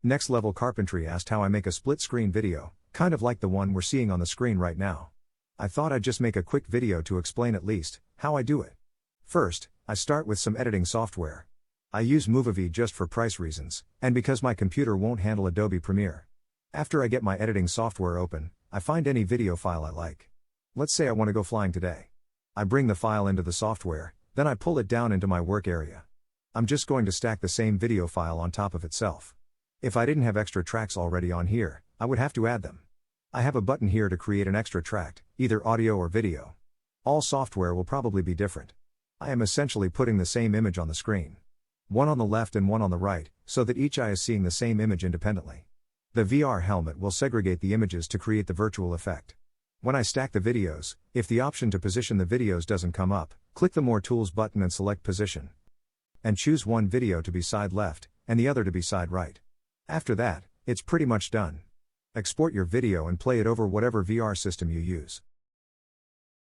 Next Level Carpentry asked how I make a split screen video, kind of like the one we're seeing on the screen right now. I thought I'd just make a quick video to explain at least how I do it. First, I start with some editing software. I use Movavi just for price reasons, and because my computer won't handle Adobe Premiere. After I get my editing software open, I find any video file I like. Let's say I want to go flying today. I bring the file into the software, then I pull it down into my work area. I'm just going to stack the same video file on top of itself. If I didn't have extra tracks already on here, I would have to add them. I have a button here to create an extra track, either audio or video. All software will probably be different. I am essentially putting the same image on the screen. One on the left and one on the right, so that each eye is seeing the same image independently. The VR helmet will segregate the images to create the virtual effect. When I stack the videos, if the option to position the videos doesn't come up, click the More Tools button and select Position. And choose one video to be side left, and the other to be side right. After that, it's pretty much done. Export your video and play it over whatever VR system you use.